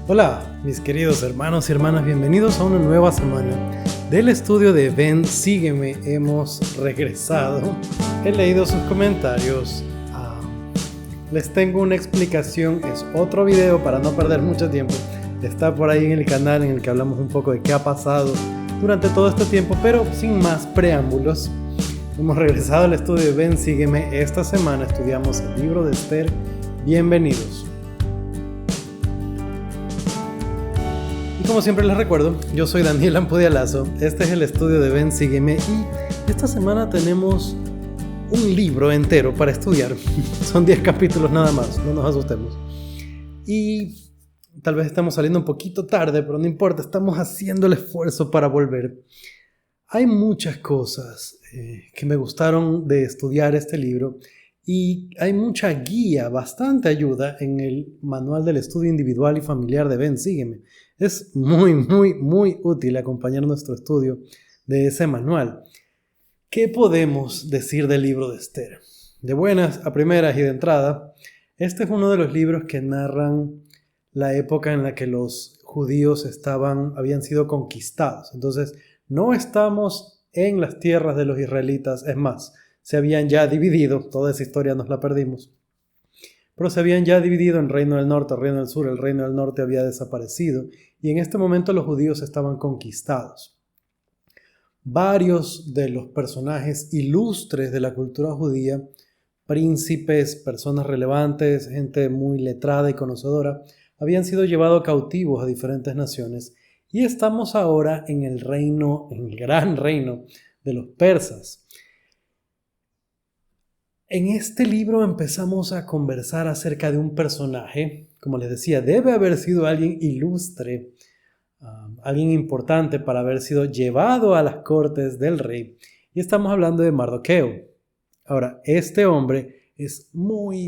Hola, mis queridos hermanos y hermanas, bienvenidos a una nueva semana del estudio de Ven, Sígueme. Hemos regresado, he leído sus comentarios, les tengo una explicación, es otro video para no perder mucho tiempo. Está por ahí en el canal en el que hablamos un poco de qué ha pasado durante todo este tiempo, pero sin más preámbulos. Hemos regresado al estudio de Ven, Sígueme. Esta semana estudiamos el libro de Esther. Bienvenidos. Como siempre les recuerdo, yo soy Daniel Ampudialazo, este es el estudio de Ven, Sígueme y esta semana tenemos un libro entero para estudiar. Son 10 capítulos nada más, no nos asustemos. Y tal vez estamos saliendo un poquito tarde, pero no importa, estamos haciendo el esfuerzo para volver. Hay muchas cosas que me gustaron de estudiar este libro y hay mucha guía, bastante ayuda en el manual del estudio individual y familiar de Ven, Sígueme. Es muy útil acompañar nuestro estudio de ese manual. ¿Qué podemos decir del libro de Esther? De buenas a primeras y de entrada, este es uno de los libros que narran la época en la que los judíos habían sido conquistados. Entonces, no estamos en las tierras de los israelitas, es más, se habían ya dividido, toda esa historia nos la perdimos. Pero se habían ya dividido en Reino del Norte, Reino del Sur. El Reino del Norte había desaparecido y en este momento los judíos estaban conquistados. Varios de los personajes ilustres de la cultura judía, príncipes, personas relevantes, gente muy letrada y conocedora, habían sido llevados cautivos a diferentes naciones y estamos ahora en el gran reino de los persas. En este libro empezamos a conversar acerca de un personaje, como les decía, debe haber sido alguien ilustre, alguien importante para haber sido llevado a las cortes del rey. Y estamos hablando de Mardoqueo. Ahora, este hombre es muy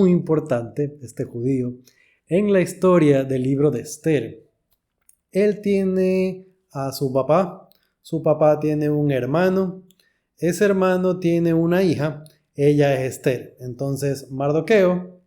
importante, este judío, en la historia del libro de Esther. Él tiene a su papá tiene un hermano, ese hermano tiene una hija. Ella es Esther. Entonces Mardoqueo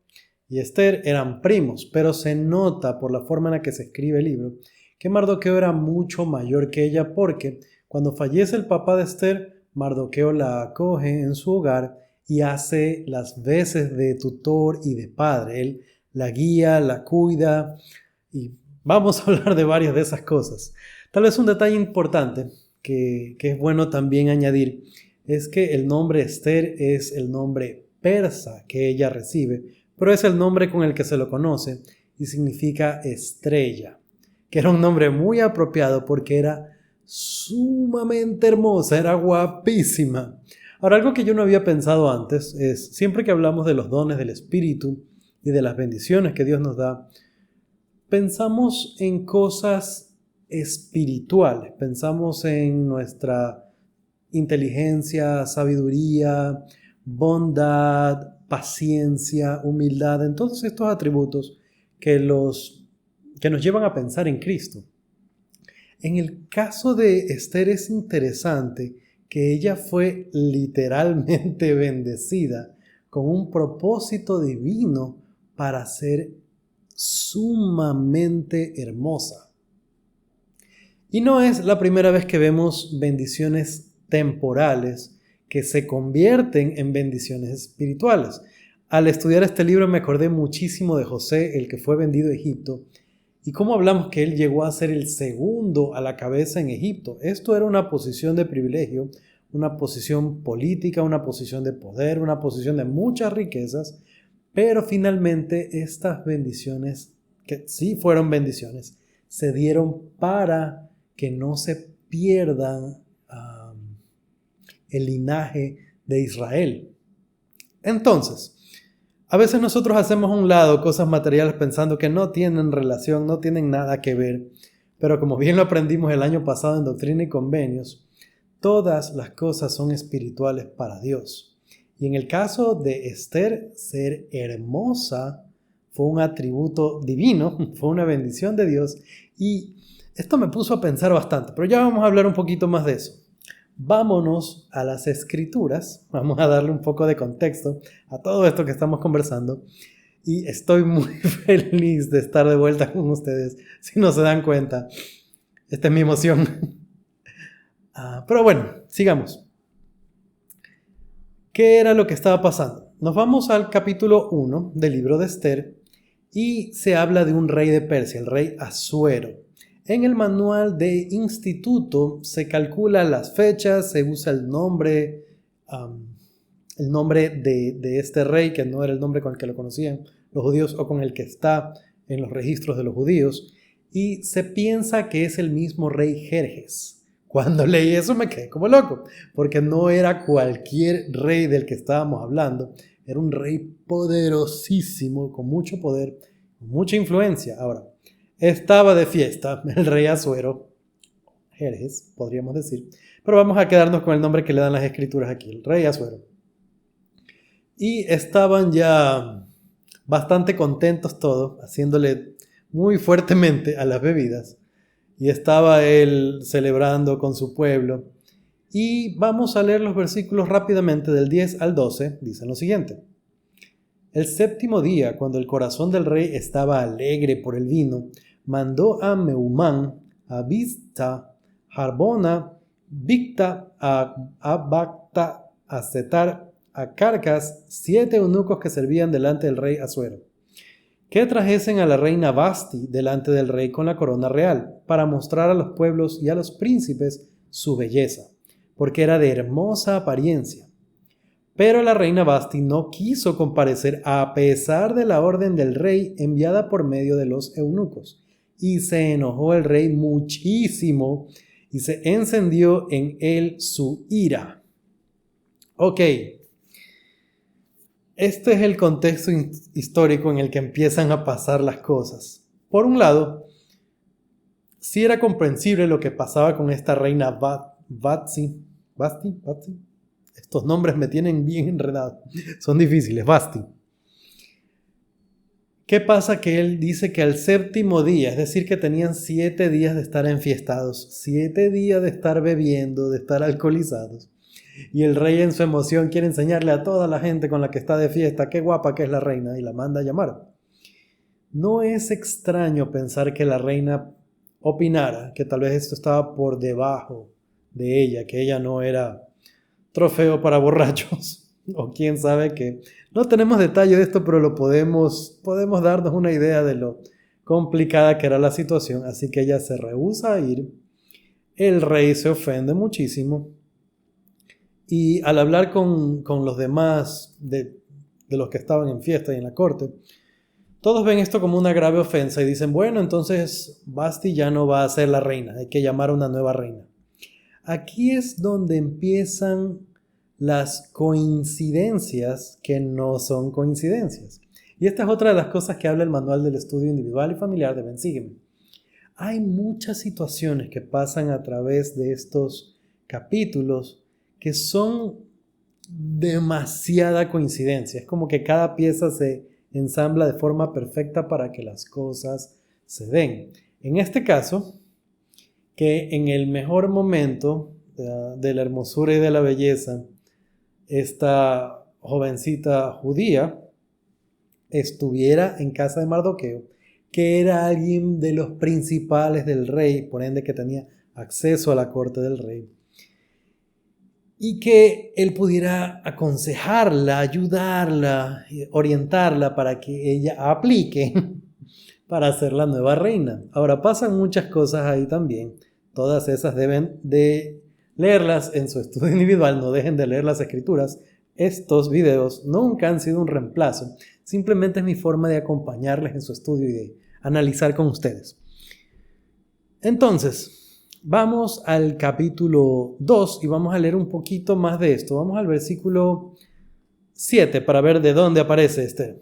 y Esther eran primos, pero se nota por la forma en la que se escribe el libro que Mardoqueo era mucho mayor que ella, porque cuando fallece el papá de Esther, Mardoqueo la acoge en su hogar y hace las veces de tutor y de padre. Él la guía, la cuida y vamos a hablar de varias de esas cosas. Tal vez un detalle importante que es bueno también añadir es que el nombre Esther es el nombre persa que ella recibe, pero es el nombre con el que se lo conoce y significa estrella, que era un nombre muy apropiado porque era sumamente hermosa, era guapísima. Ahora, algo que yo no había pensado antes es, siempre que hablamos de los dones del Espíritu y de las bendiciones que Dios nos da, pensamos en cosas espirituales, pensamos en nuestra inteligencia, sabiduría, bondad, paciencia, humildad, en todos estos atributos que nos llevan a pensar en Cristo. En el caso de Esther es interesante que ella fue literalmente bendecida con un propósito divino para ser sumamente hermosa. Y no es la primera vez que vemos bendiciones temporales que se convierten en bendiciones espirituales. Al estudiar este libro me acordé muchísimo de José, el que fue vendido a Egipto, y cómo hablamos que él llegó a ser el segundo a la cabeza en Egipto. Esto era una posición de privilegio, una posición política, una posición de poder, una posición de muchas riquezas, pero finalmente estas bendiciones, que sí fueron bendiciones, se dieron para que no se pierdan el linaje de Israel. Entonces, a veces nosotros hacemos a un lado cosas materiales pensando que no tienen relación, no tienen nada que ver, pero como bien lo aprendimos el año pasado en Doctrina y Convenios, todas las cosas son espirituales para Dios. Y en el caso de Esther, ser hermosa fue un atributo divino, fue una bendición de Dios, y esto me puso a pensar bastante, pero ya vamos a hablar un poquito más de eso. Vámonos a las escrituras, vamos a darle un poco de contexto a todo esto que estamos conversando Y estoy muy feliz de estar de vuelta con ustedes. Si no se dan cuenta, esta es mi emoción. Pero bueno, sigamos. ¿Qué era lo que estaba pasando? Nos vamos al capítulo 1 del libro de Esther y se habla de un rey de Persia, el rey Asuero. En el manual de instituto se calcula las fechas, se usa el nombre de este rey, que no era el nombre con el que lo conocían los judíos o con el que está en los registros de los judíos, y se piensa que es el mismo rey Jerjes. Cuando leí eso me quedé como loco, porque no era cualquier rey del que estábamos hablando, era un rey poderosísimo, con mucho poder, con mucha influencia. Ahora, estaba de fiesta el rey Asuero, Jerjes, podríamos decir, pero vamos a quedarnos con el nombre que le dan las escrituras aquí, el rey Asuero. Y estaban ya bastante contentos todos, haciéndole muy fuertemente a las bebidas. Y estaba él celebrando con su pueblo. Y vamos a leer los versículos rápidamente del 10 al 12. Dicen lo siguiente. El séptimo día, cuando el corazón del rey estaba alegre por el vino, mandó a Meumán, a Bizta, Harbona, Bicta, a Bacta, a Setar, a Carcas, 7 eunucos que servían delante del rey Asuero, que trajesen a la reina Vasti delante del rey con la corona real, para mostrar a los pueblos y a los príncipes su belleza, porque era de hermosa apariencia. Pero la reina Vasti no quiso comparecer a pesar de la orden del rey enviada por medio de los eunucos, y se enojó el rey muchísimo y se encendió en él su ira. Ok. Este es el contexto histórico en el que empiezan a pasar las cosas. Por un lado, sí era comprensible lo que pasaba con esta reina Vasti. Estos nombres me tienen bien enredado. Son difíciles. Vasti. ¿Qué pasa? Que él dice que al séptimo día, es decir, que tenían 7 días de estar enfiestados, 7 días de estar bebiendo, de estar alcoholizados. Y el rey en su emoción quiere enseñarle a toda la gente con la que está de fiesta qué guapa que es la reina y la manda a llamar. No es extraño pensar que la reina opinara que tal vez esto estaba por debajo de ella, que ella no era trofeo para borrachos, o quién sabe qué. No tenemos detalle de esto, pero podemos darnos una idea de lo complicada que era la situación, así que ella se rehúsa a ir. El rey se ofende muchísimo. Y al hablar con los demás de los que estaban en fiesta y en la corte, todos ven esto como una grave ofensa y dicen, bueno, entonces Vasti ya no va a ser la reina, hay que llamar a una nueva reina. Aquí es donde empiezan las coincidencias que no son coincidencias. Y esta es otra de las cosas que habla el manual del estudio individual y familiar de Ben Sígueme. Hay muchas situaciones que pasan a través de estos capítulos que son demasiada coincidencia. Es como que cada pieza se ensambla de forma perfecta para que las cosas se den. En este caso, que en el mejor momento de la hermosura y de la belleza, esta jovencita judía estuviera en casa de Mardoqueo, que era alguien de los principales del rey, por ende que tenía acceso a la corte del rey, y que él pudiera aconsejarla, ayudarla, orientarla para que ella aplique para ser la nueva reina. Ahora, pasan muchas cosas ahí también. Todas esas deben de leerlas en su estudio individual. No dejen de leer las escrituras. Estos videos nunca han sido un reemplazo. Simplemente es mi forma de acompañarles en su estudio y de analizar con ustedes. Entonces, vamos al capítulo 2 y vamos a leer un poquito más de esto. Vamos al versículo 7 para ver de dónde aparece este.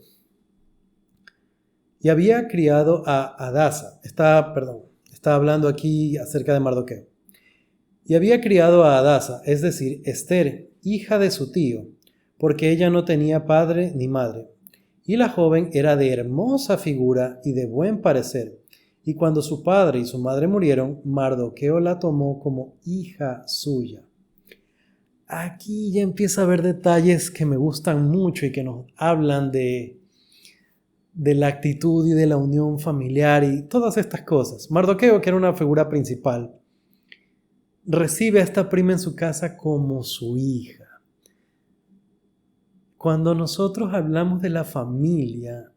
Y había criado a Hadasa. Está hablando aquí acerca de Mardoqueo. Y había criado a Hadasa, es decir, Esther, hija de su tío, porque ella no tenía padre ni madre. Y la joven era de hermosa figura y de buen parecer. Y cuando su padre y su madre murieron, Mardoqueo la tomó como hija suya. Aquí ya empieza a haber detalles que me gustan mucho y que nos hablan de de la actitud y de la unión familiar y todas estas cosas. Mardoqueo, que era una figura principal, recibe a esta prima en su casa como su hija. Cuando nosotros hablamos de la familia,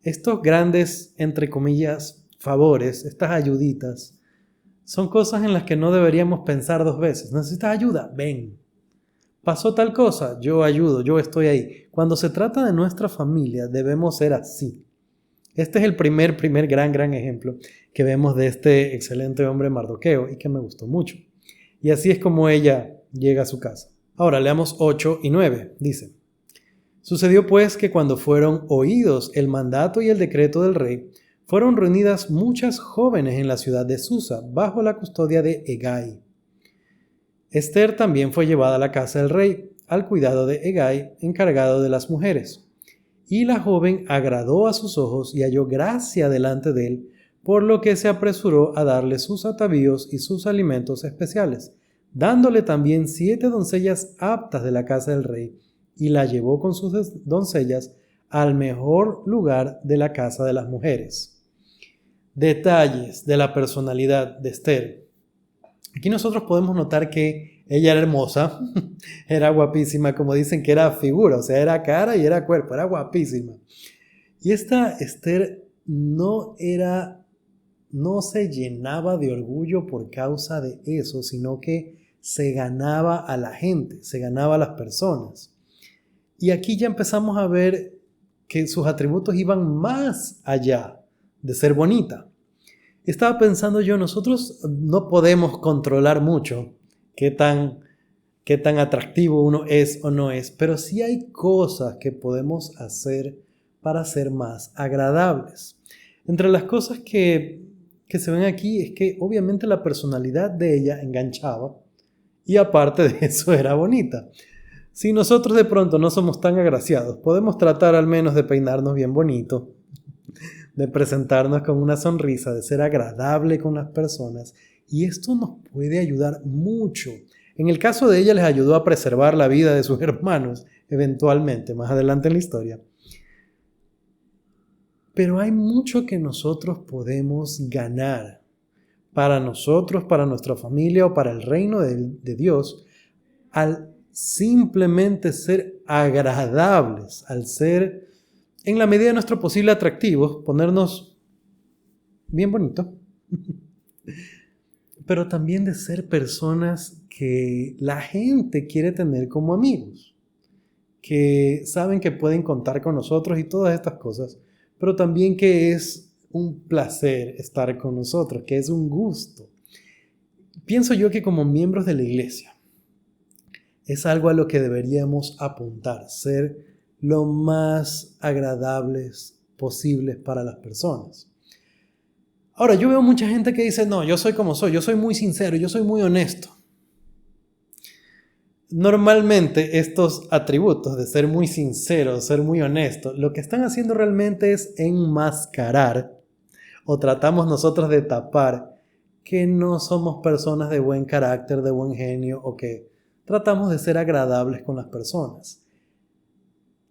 estos grandes, entre comillas, favores, estas ayuditas, son cosas en las que no deberíamos pensar dos veces. ¿Necesitas ayuda? Ven. ¿Pasó tal cosa? Yo ayudo, yo estoy ahí. Cuando se trata de nuestra familia, debemos ser así. Este es el primer gran ejemplo que vemos de este excelente hombre Mardoqueo y que me gustó mucho. Y así es como ella llega a su casa. Ahora leamos 8 y 9. Dice: Sucedió pues que cuando fueron oídos el mandato y el decreto del rey, fueron reunidas muchas jóvenes en la ciudad de Susa, bajo la custodia de Hegai. Esther también fue llevada a la casa del rey, al cuidado de Hegai, encargado de las mujeres. Y la joven agradó a sus ojos y halló gracia delante de él, por lo que se apresuró a darle sus atavíos y sus alimentos especiales, dándole también 7 doncellas aptas de la casa del rey, y la llevó con sus doncellas al mejor lugar de la casa de las mujeres. Detalles de la personalidad de Esther. Aquí nosotros podemos notar que ella era hermosa, era guapísima, como dicen que era figura, o sea, era cara y era cuerpo, era guapísima. Y esta Esther no se llenaba de orgullo por causa de eso, sino que se ganaba a la gente, se ganaba a las personas. Y aquí ya empezamos a ver que sus atributos iban más allá de ser bonita. Estaba pensando yo, nosotros no podemos controlar mucho qué tan atractivo uno es o no es, pero sí hay cosas que podemos hacer para ser más agradables. Entre las cosas que se ven aquí es que obviamente la personalidad de ella enganchaba y aparte de eso era bonita. Si nosotros de pronto no somos tan agraciados, podemos tratar al menos de peinarnos bien bonito, de presentarnos con una sonrisa, de ser agradable con las personas, y esto nos puede ayudar mucho. En el caso de ella les ayudó a preservar la vida de sus hermanos, eventualmente, más adelante en la historia. Pero hay mucho que nosotros podemos ganar para nosotros, para nuestra familia o para el reino de Dios al simplemente ser agradables, al ser, en la medida de nuestro posible, atractivos, ponernos bien bonitos, pero también de ser personas que la gente quiere tener como amigos, que saben que pueden contar con nosotros y todas estas cosas, pero también que es un placer estar con nosotros, que es un gusto. Pienso yo que como miembros de la iglesia, es algo a lo que deberíamos apuntar, ser lo más agradables posibles para las personas. Ahora, yo veo mucha gente que dice, no, yo soy como soy, yo soy muy sincero, yo soy muy honesto. Normalmente estos atributos de ser muy sincero, ser muy honesto, lo que están haciendo realmente es enmascarar, o tratamos nosotros de tapar, que no somos personas de buen carácter, de buen genio, o que tratamos de ser agradables con las personas.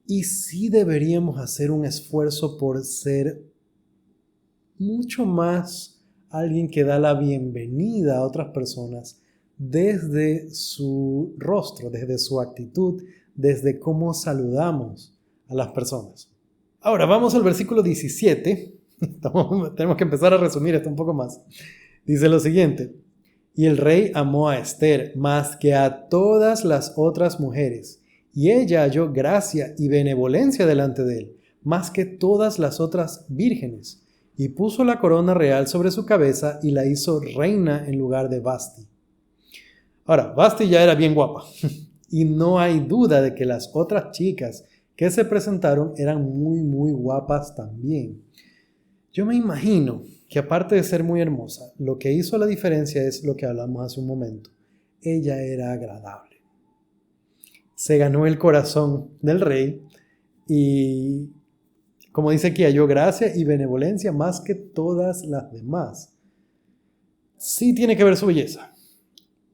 Y sí deberíamos hacer un esfuerzo por ser mucho más alguien que da la bienvenida a otras personas desde su rostro, desde su actitud, desde cómo saludamos a las personas. Ahora vamos al versículo 17. Tenemos que empezar a resumir esto un poco más. Dice lo siguiente: Y el rey amó a Esther más que a todas las otras mujeres, y ella halló gracia y benevolencia delante de él, más que todas las otras vírgenes, y puso la corona real sobre su cabeza y la hizo reina en lugar de Vasti. Ahora, Vasti ya era bien guapa, y no hay duda de que las otras chicas que se presentaron eran muy guapas también. Yo me imagino que aparte de ser muy hermosa, lo que hizo la diferencia es lo que hablamos hace un momento. Ella era agradable. Se ganó el corazón del rey y, como dice aquí, halló gracia y benevolencia más que todas las demás. Sí tiene que ver su belleza,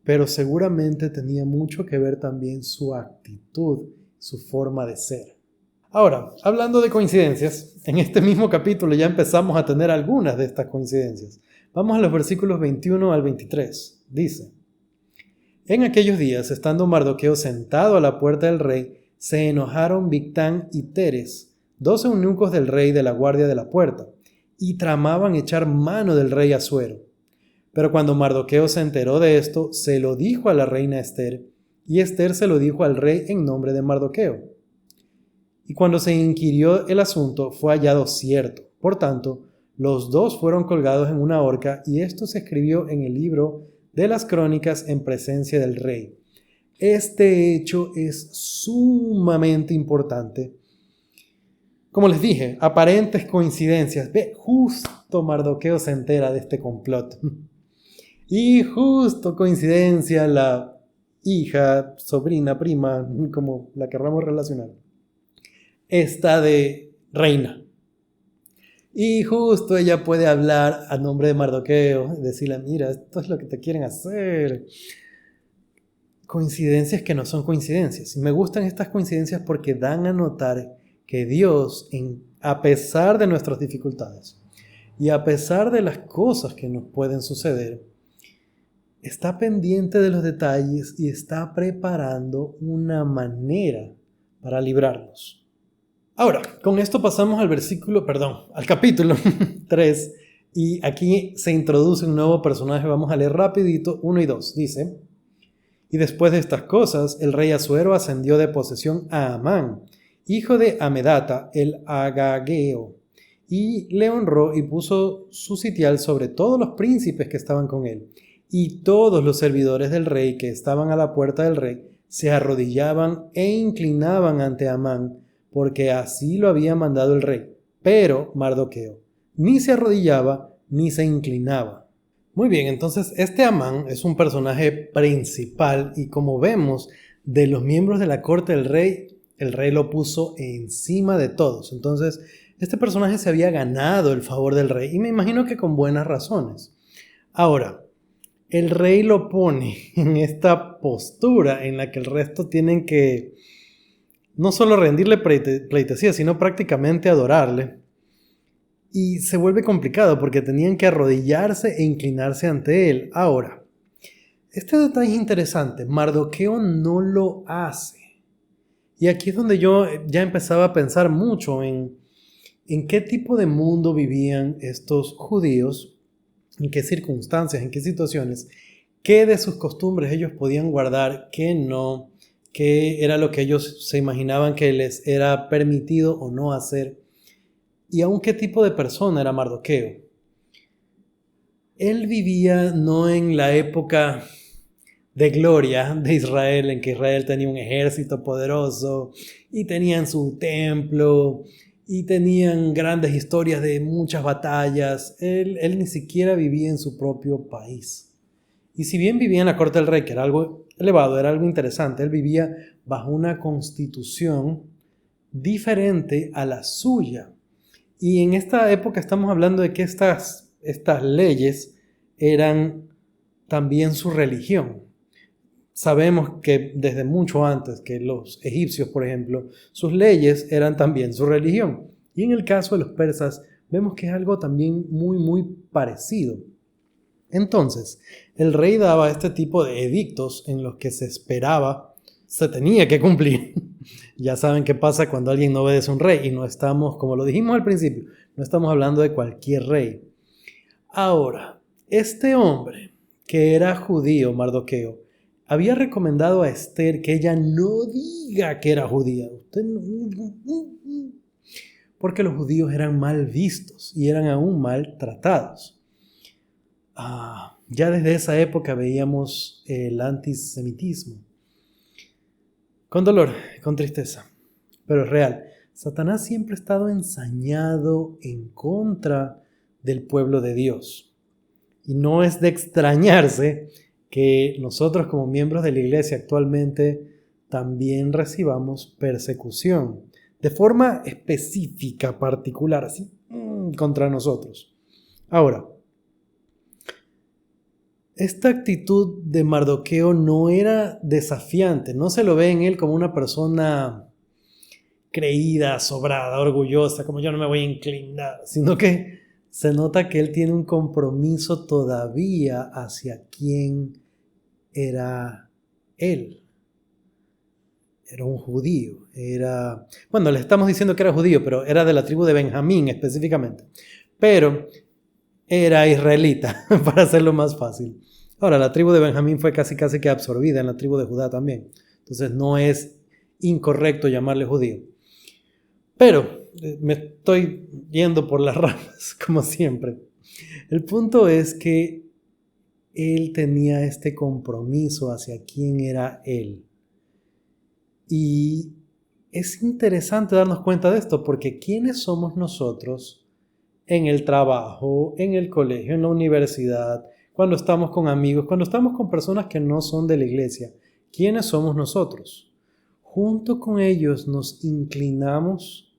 pero seguramente tenía mucho que ver también su actitud, su forma de ser. Ahora, hablando de coincidencias, en este mismo capítulo ya empezamos a tener algunas de estas coincidencias. Vamos a los versículos 21 al 23. Dice: En aquellos días, estando Mardoqueo sentado a la puerta del rey, se enojaron Bigtán y Teres, 2 eunucos del rey de la guardia de la puerta, y tramaban echar mano del rey Asuero. Pero cuando Mardoqueo se enteró de esto, se lo dijo a la reina Ester, y Ester se lo dijo al rey en nombre de Mardoqueo. Y cuando se inquirió el asunto, fue hallado cierto. Por tanto, los dos fueron colgados en una horca, y esto se escribió en el libro de las crónicas en presencia del rey. Este hecho es sumamente importante. Como les dije, aparentes coincidencias. Ve, justo Mardoqueo se entera de este complot. Y justo coincidencia, la hija, sobrina, prima, como la querramos relacionar, está de reina. Y justo ella puede hablar a nombre de Mardoqueo, decirle: mira, esto es lo que te quieren hacer. Coincidencias que no son coincidencias. Y me gustan estas coincidencias porque dan a notar que Dios, a pesar de nuestras dificultades y a pesar de las cosas que nos pueden suceder, está pendiente de los detalles y está preparando una manera para librarnos. Ahora, con esto pasamos al capítulo 3, y aquí se introduce un nuevo personaje. Vamos a leer rapidito 1 y 2. Dice: Y después de estas cosas, el rey Asuero ascendió de posesión a Amán, hijo de Amedata, el Agageo, y le honró y puso su sitial sobre todos los príncipes que estaban con él. Y todos los servidores del rey que estaban a la puerta del rey se arrodillaban e inclinaban ante Amán, porque así lo había mandado el rey. Pero Mardoqueo ni se arrodillaba ni se inclinaba. Muy bien, entonces este Amán es un personaje principal, y como vemos, de los miembros de la corte del rey, el rey lo puso encima de todos. Entonces, este personaje se había ganado el favor del rey, y me imagino que con buenas razones. Ahora, el rey lo pone en esta postura en la que el resto tienen que no solo rendirle pleitesía, sino prácticamente adorarle. Y se vuelve complicado porque tenían que arrodillarse e inclinarse ante él. Ahora, este detalle es interesante. Mardoqueo no lo hace. Y aquí es donde yo ya empezaba a pensar mucho en qué tipo de mundo vivían estos judíos, en qué circunstancias, en qué situaciones, qué de sus costumbres ellos podían guardar, qué no, qué era lo que ellos se imaginaban que les era permitido o no hacer, y aún qué tipo de persona era Mardoqueo. Él vivía no en la época de gloria de Israel, en que Israel tenía un ejército poderoso y tenían su templo y tenían grandes historias de muchas batallas. Él ni siquiera vivía en su propio país. Y si bien vivía en la corte del rey, que era algo elevado, era algo interesante, él vivía bajo una constitución diferente a la suya. Y en esta época estamos hablando de que estas leyes eran también su religión. Sabemos que desde mucho antes que los egipcios, por ejemplo, sus leyes eran también su religión. Y en el caso de los persas, vemos que es algo también muy parecido. Entonces, el rey daba este tipo de edictos en los que se esperaba, se tenía que cumplir. Ya saben qué pasa cuando alguien no obedece a un rey, y no estamos, como lo dijimos al principio, no estamos hablando de cualquier rey. Ahora, este hombre, que era judío, Mardoqueo, había recomendado a Ester que ella no diga que era judía. Porque los judíos eran mal vistos y eran aún mal tratados. Ya desde esa época veíamos el antisemitismo. Con dolor, con tristeza, pero es real. Satanás siempre ha estado ensañado en contra del pueblo de Dios. Y no es de extrañarse que nosotros, como miembros de la iglesia actualmente, también recibamos persecución de forma específica, particular, así, contra nosotros. Ahora, esta actitud de Mardoqueo no era desafiante, no se lo ve en él como una persona creída, sobrada, orgullosa, como yo no me voy a inclinar, sino que se nota que él tiene un compromiso todavía hacia quién era él. Era un judío, bueno, le estamos diciendo que era judío, pero era de la tribu de Benjamín específicamente. Pero era israelita, para hacerlo más fácil. Ahora, la tribu de Benjamín fue casi que absorbida en la tribu de Judá también. Entonces no es incorrecto llamarle judío. Pero me estoy yendo por las ramas, como siempre. El punto es que él tenía este compromiso hacia quién era él. Y es interesante darnos cuenta de esto, porque ¿quiénes somos nosotros en el trabajo, en el colegio, en la universidad, cuando estamos con amigos, cuando estamos con personas que no son de la iglesia? ¿Quiénes somos nosotros? Junto con ellos nos inclinamos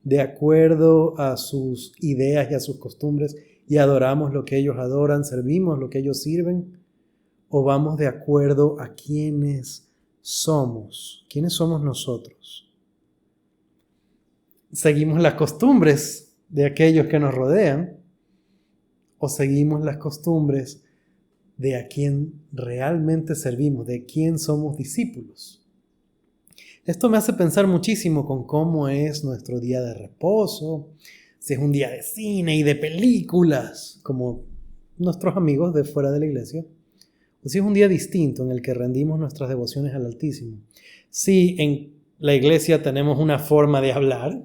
de acuerdo a sus ideas y a sus costumbres y adoramos lo que ellos adoran, servimos lo que ellos sirven, o vamos de acuerdo a quiénes somos. ¿Quiénes somos nosotros? ¿Seguimos las costumbres de aquellos que nos rodean o seguimos las costumbres de a quién realmente servimos, de quién somos discípulos? Esto me hace pensar muchísimo con cómo es nuestro día de reposo, si es un día de cine y de películas, como nuestros amigos de fuera de la iglesia, o si es un día distinto en el que rendimos nuestras devociones al Altísimo. Si en la iglesia tenemos una forma de hablar,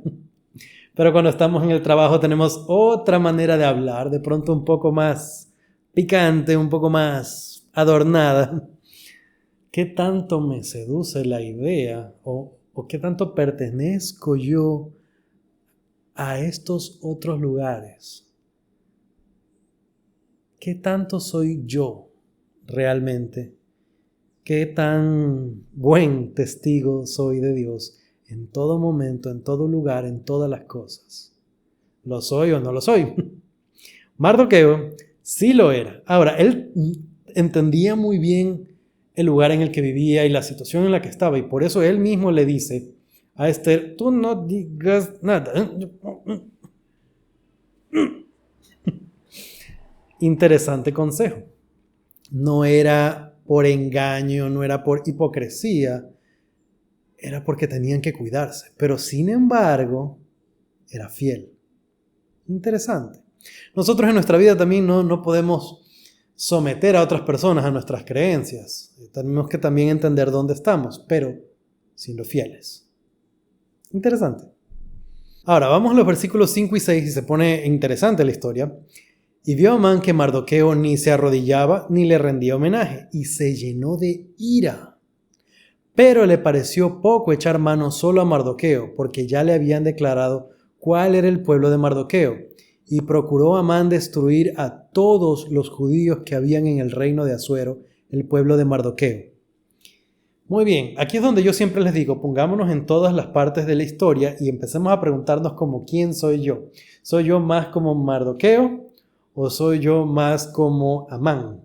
pero cuando estamos en el trabajo tenemos otra manera de hablar, de pronto un poco más picante, un poco más adornada. ¿Qué tanto me seduce la idea o qué tanto pertenezco yo a estos otros lugares? ¿Qué tanto soy yo realmente? ¿Qué tan buen testigo soy de Dios en todo momento, en todo lugar, en todas las cosas? ¿Lo soy o no lo soy? Mardoqueo sí lo era. Ahora, él entendía muy bien el lugar en el que vivía y la situación en la que estaba, y por eso él mismo le dice a Esther: tú no digas nada. Interesante consejo. No era por engaño, no era por hipocresía, era porque tenían que cuidarse, pero sin embargo era fiel. Interesante. Nosotros en nuestra vida también no podemos someter a otras personas a nuestras creencias. Tenemos que también entender dónde estamos, pero siendo fieles. Interesante. Ahora vamos a los versículos 5 y 6 y se pone interesante la historia. Y vio Amán que Mardoqueo ni se arrodillaba ni le rendía homenaje, y se llenó de ira. Pero le pareció poco echar mano solo a Mardoqueo, porque ya le habían declarado cuál era el pueblo de Mardoqueo, y procuró Amán destruir a todos los judíos que habían en el reino de Asuero, el pueblo de Mardoqueo. Muy bien, aquí es donde yo siempre les digo, pongámonos en todas las partes de la historia y empecemos a preguntarnos como ¿quién soy yo? ¿Soy yo más como Mardoqueo o soy yo más como Amán?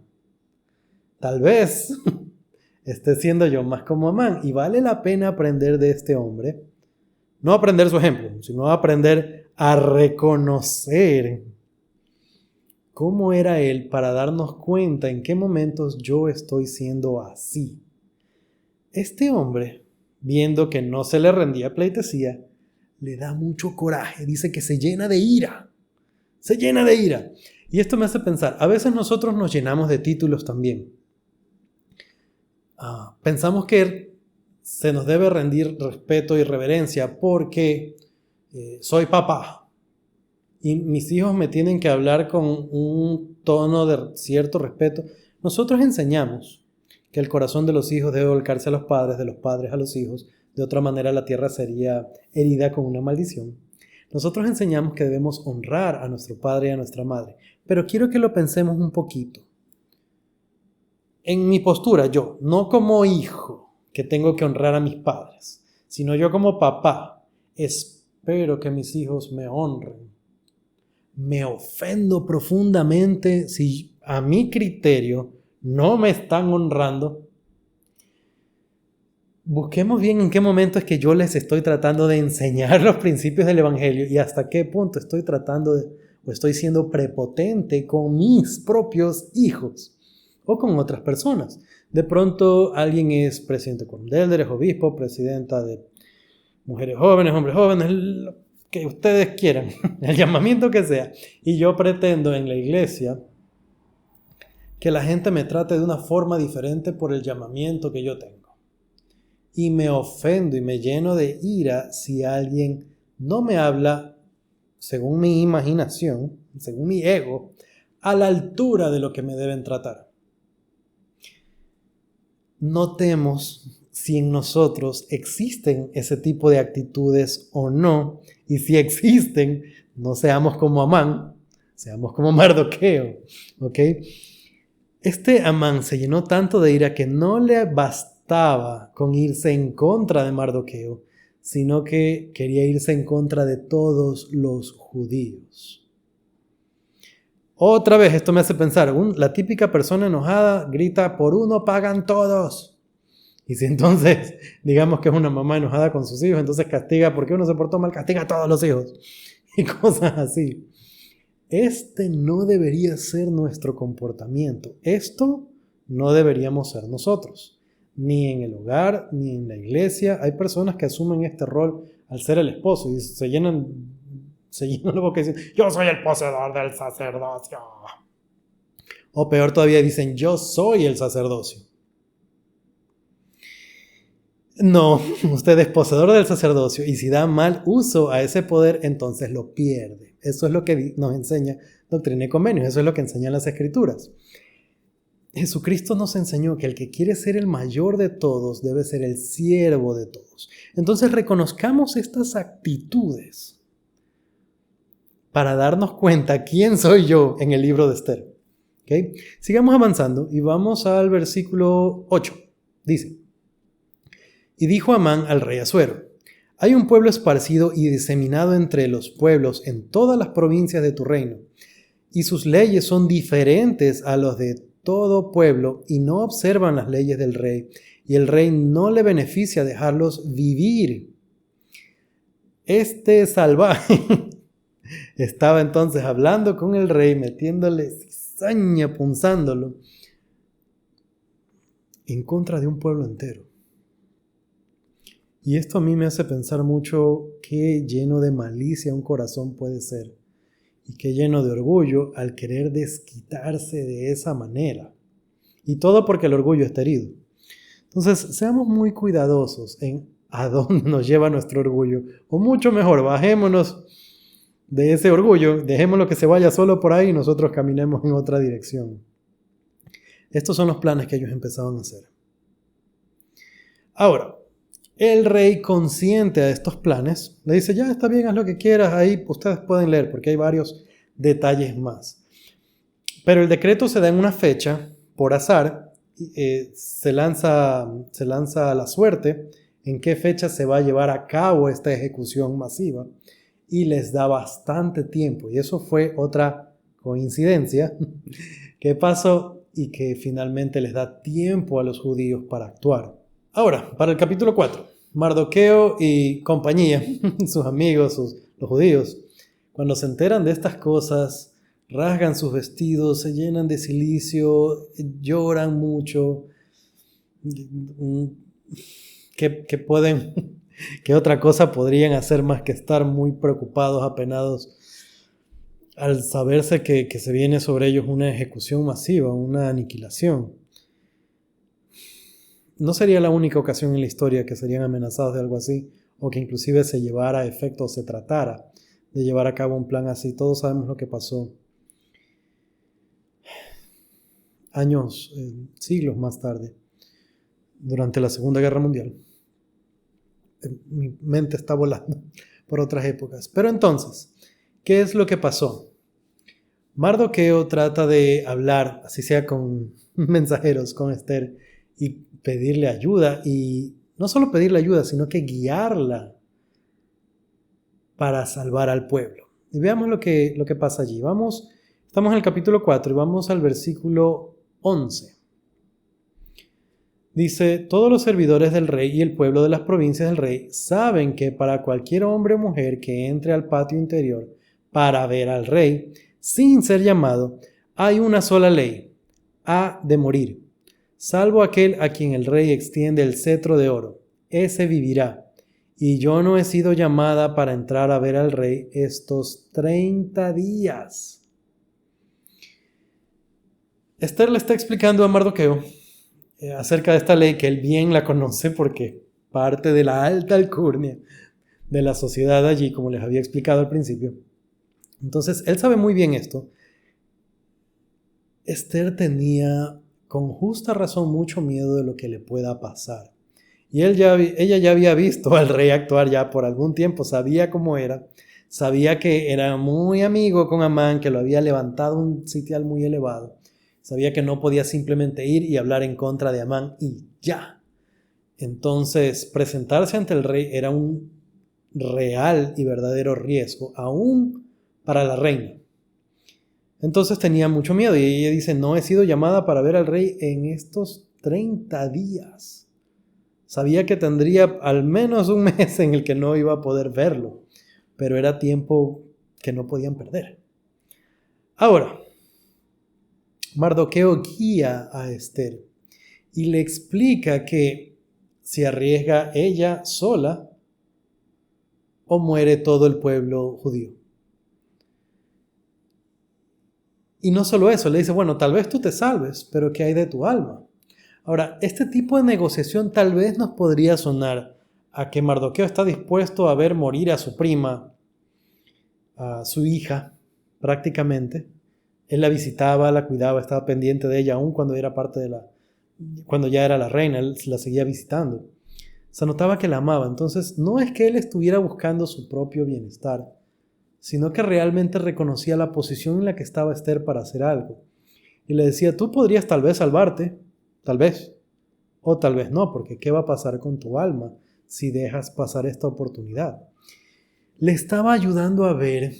Tal vez esté siendo yo más como Amán, y vale la pena aprender de este hombre. No aprender su ejemplo, sino aprender a reconocer cómo era él para darnos cuenta en qué momentos yo estoy siendo así. Este hombre, viendo que no se le rendía pleitesía, le da mucho coraje. Dice que se llena de ira. Se llena de ira. Y esto me hace pensar, a veces nosotros nos llenamos de títulos también. Pensamos que se nos debe rendir respeto y reverencia porque soy papá y mis hijos me tienen que hablar con un tono de cierto respeto. Nosotros enseñamos que el corazón de los hijos debe volcarse a los padres, de los padres a los hijos. De otra manera la tierra sería herida con una maldición. Nosotros enseñamos que debemos honrar a nuestro padre y a nuestra madre. Pero quiero que lo pensemos un poquito. En mi postura, yo, no como hijo, que tengo que honrar a mis padres, sino yo como papá, espero que mis hijos me honren. Me ofendo profundamente si a mi criterio no me están honrando. busquemos bien en qué momento es que yo les estoy tratando de enseñar los principios del Evangelio y hasta qué punto estoy tratando o estoy siendo prepotente con mis propios hijos o con otras personas. De pronto alguien es presidente coronel, es obispo, presidenta de mujeres jóvenes, hombres jóvenes, lo que ustedes quieran, el llamamiento que sea. Y yo pretendo en la iglesia que la gente me trate de una forma diferente por el llamamiento que yo tengo. Y me ofendo y me lleno de ira si alguien no me habla según mi imaginación, según mi ego, a la altura de lo que me deben tratar. Notemos si en nosotros existen ese tipo de actitudes o no, y si existen, no seamos como Amán, seamos como Mardoqueo, ¿ok? Este Amán se llenó tanto de ira que no le bastaba con irse en contra de Mardoqueo, sino que quería irse en contra de todos los judíos. Otra vez, esto me hace pensar, la típica persona enojada grita, por uno pagan todos. Y si entonces, digamos que es una mamá enojada con sus hijos, entonces castiga, porque uno se portó mal, castiga a todos los hijos. Y cosas así. Este no debería ser nuestro comportamiento. Esto no deberíamos ser nosotros. Ni en el hogar, ni en la iglesia. Hay personas que asumen este rol al ser el esposo y se llenan la boca y dicen, yo soy el poseedor del sacerdocio. O peor todavía dicen, yo soy el sacerdocio. No, usted es poseedor del sacerdocio y si da mal uso a ese poder, entonces lo pierde. Eso es lo que nos enseña Doctrina y Convenios, eso es lo que enseñan las Escrituras. Jesucristo nos enseñó que el que quiere ser el mayor de todos debe ser el siervo de todos. Entonces reconozcamos estas actitudes para darnos cuenta quién soy yo en el libro de Esther. ¿Okay? Sigamos avanzando y vamos al versículo 8. Dice, y dijo Amán al rey Asuero, hay un pueblo esparcido y diseminado entre los pueblos en todas las provincias de tu reino, y sus leyes son diferentes a los de todo pueblo y no observan las leyes del rey, y el rey no le beneficia dejarlos vivir. Este salvaje estaba entonces hablando con el rey, metiéndole cizaña, punzándolo, en contra de un pueblo entero. Y esto a mí me hace pensar mucho qué lleno de malicia un corazón puede ser y qué lleno de orgullo al querer desquitarse de esa manera. Y todo porque el orgullo está herido. Entonces, seamos muy cuidadosos en a dónde nos lleva nuestro orgullo. O mucho mejor, bajémonos de ese orgullo, dejémoslo que se vaya solo por ahí y nosotros caminemos en otra dirección. Estos son los planes que ellos empezaban a hacer. Ahora, el rey, consciente a estos planes, le dice, ya está bien, haz lo que quieras, ahí ustedes pueden leer porque hay varios detalles más. Pero el decreto se da en una fecha, por azar, se lanza a la suerte en qué fecha se va a llevar a cabo esta ejecución masiva y les da bastante tiempo. Y eso fue otra coincidencia que pasó y que finalmente les da tiempo a los judíos para actuar. Ahora, para el capítulo 4, Mardoqueo y compañía, sus amigos, los judíos, cuando se enteran de estas cosas, rasgan sus vestidos, se llenan de cilicio, lloran mucho. ¿Qué otra cosa podrían hacer más que estar muy preocupados, apenados, al saberse que se viene sobre ellos una ejecución masiva, una aniquilación? No sería la única ocasión en la historia que serían amenazados de algo así, o que inclusive se llevara a efecto o se tratara de llevar a cabo un plan así. Todos sabemos lo que pasó años, siglos más tarde, durante la Segunda Guerra Mundial. Mi mente está volando por otras épocas. Pero entonces, ¿qué es lo que pasó? Mardoqueo trata de hablar, así sea con mensajeros, con Esther, y pedirle ayuda, y no solo pedirle ayuda, sino que guiarla para salvar al pueblo. Y veamos lo que pasa allí. Estamos en el capítulo 4 y vamos al versículo 11. Dice, todos los servidores del rey y el pueblo de las provincias del rey saben que para cualquier hombre o mujer que entre al patio interior para ver al rey, sin ser llamado, hay una sola ley: ha de morir, salvo aquel a quien el rey extiende el cetro de oro. Ese vivirá. Y yo no he sido llamada para entrar a ver al rey estos 30 días. Esther le está explicando a Mardoqueo acerca de esta ley que él bien la conoce porque parte de la alta alcurnia de la sociedad allí, como les había explicado al principio. Entonces, él sabe muy bien esto. Esther tenía con justa razón mucho miedo de lo que le pueda pasar. Y ella ya había visto al rey actuar ya por algún tiempo, sabía cómo era, sabía que era muy amigo con Amán, que lo había levantado a un sitial muy elevado. Sabía que no podía simplemente ir y hablar en contra de Amán y ya. Entonces, presentarse ante el rey era un real y verdadero riesgo, aún para la reina. Entonces tenía mucho miedo y ella dice, no he sido llamada para ver al rey en estos 30 días. Sabía que tendría al menos un mes en el que no iba a poder verlo, pero era tiempo que no podían perder. Ahora, Mardoqueo guía a Esther y le explica que se arriesga ella sola o muere todo el pueblo judío. Y no solo eso, le dice, bueno, tal vez tú te salves, pero ¿qué hay de tu alma? Ahora, este tipo de negociación tal vez nos podría sonar a que Mardoqueo está dispuesto a ver morir a su prima, a su hija, prácticamente. Él la visitaba, la cuidaba, estaba pendiente de ella, aún cuando era cuando ya era la reina, él la seguía visitando. Se notaba que la amaba, entonces no es que él estuviera buscando su propio bienestar, sino que realmente reconocía la posición en la que estaba Esther para hacer algo. Y le decía, tú podrías tal vez salvarte, tal vez, o tal vez no, porque ¿qué va a pasar con tu alma si dejas pasar esta oportunidad? Le estaba ayudando a ver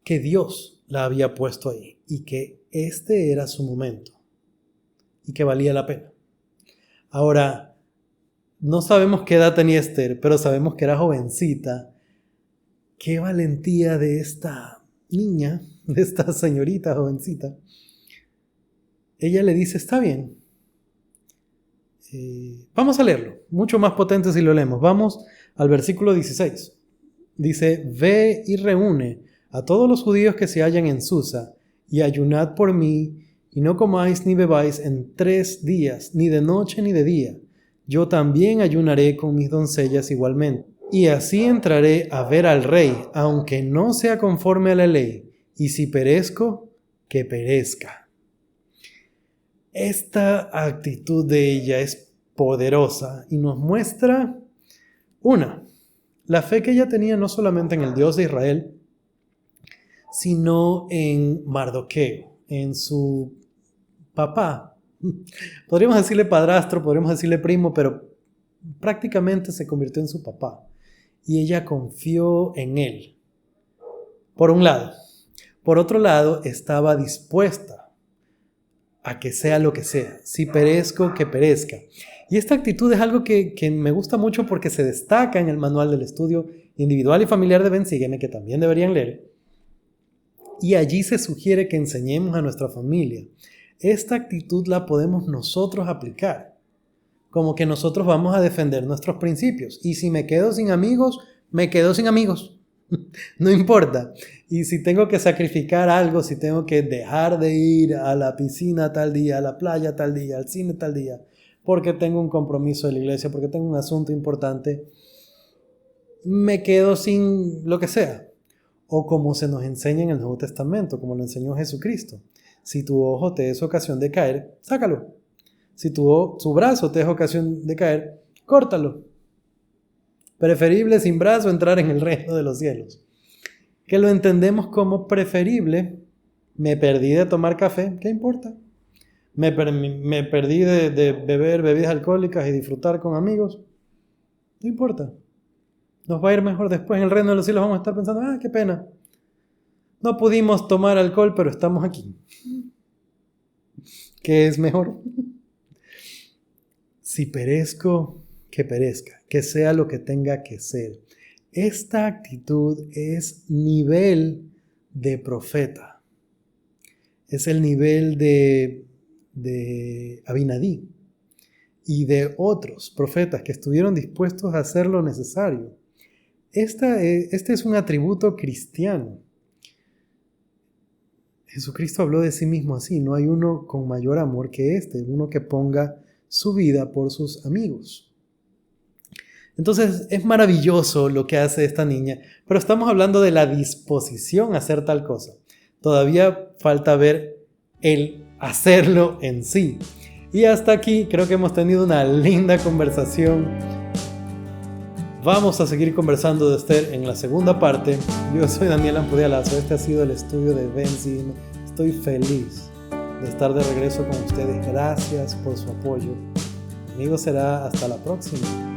que Dios la había puesto ahí y que este era su momento y que valía la pena. Ahora, no sabemos qué edad tenía Esther, pero sabemos que era jovencita. Qué valentía de esta niña, de esta señorita jovencita. Ella le dice, está bien. Vamos a leerlo, mucho más potente si lo leemos. Vamos al versículo 16. Dice, ve y reúne a todos los judíos que se hallan en Susa y ayunad por mí y no comáis ni bebáis en 3 días, ni de noche ni de día. Yo también ayunaré con mis doncellas igualmente. Y así entraré a ver al rey, aunque no sea conforme a la ley, y si perezco, que perezca. Esta actitud de ella es poderosa y nos muestra, la fe que ella tenía no solamente en el Dios de Israel, sino en Mardoqueo, en su papá. Podríamos decirle padrastro, podríamos decirle primo, pero prácticamente se convirtió en su papá. Y ella confió en él, por un lado. Por otro lado, estaba dispuesta a que sea lo que sea. Si perezco, que perezca. Y esta actitud es algo que me gusta mucho porque se destaca en el manual del estudio individual y familiar de Ven, Sígueme, que también deberían leer. Y allí se sugiere que enseñemos a nuestra familia. Esta actitud la podemos nosotros aplicar. Como que nosotros vamos a defender nuestros principios. Y si me quedo sin amigos, me quedo sin amigos. No importa. Y si tengo que sacrificar algo, si tengo que dejar de ir a la piscina tal día, a la playa tal día, al cine tal día, porque tengo un compromiso de la iglesia, porque tengo un asunto importante, me quedo sin lo que sea. O como se nos enseña en el Nuevo Testamento, como lo enseñó Jesucristo. Si tu ojo te es ocasión de caer, sácalo. Si tu brazo te es ocasión de caer, córtalo. Preferible sin brazo entrar en el reino de los cielos. Que lo entendemos como preferible. Me perdí de tomar café, ¿qué importa? Me perdí de beber bebidas alcohólicas y disfrutar con amigos, no importa. Nos va a ir mejor después en el reino de los cielos. Vamos a estar pensando, qué pena. No pudimos tomar alcohol, pero estamos aquí. ¿Qué es mejor? si perezco, que perezca, que sea lo que tenga que ser. Esta actitud es nivel de profeta. Es el nivel de Abinadí y de otros profetas que estuvieron dispuestos a hacer lo necesario. Este es un atributo cristiano. Jesucristo habló de sí mismo así: no hay uno con mayor amor que este, uno que ponga su vida por sus amigos. Entonces es maravilloso lo que hace esta niña, pero estamos hablando de la disposición a hacer tal cosa. Todavía falta ver el hacerlo en sí. Y hasta aquí creo que hemos tenido una linda conversación. Vamos a seguir conversando de Esther en la segunda parte. Yo soy Daniel Ampudialazo. Este ha sido el estudio de Benzim. Estoy feliz de estar de regreso con ustedes. Gracias por su apoyo. Conmigo será hasta la próxima.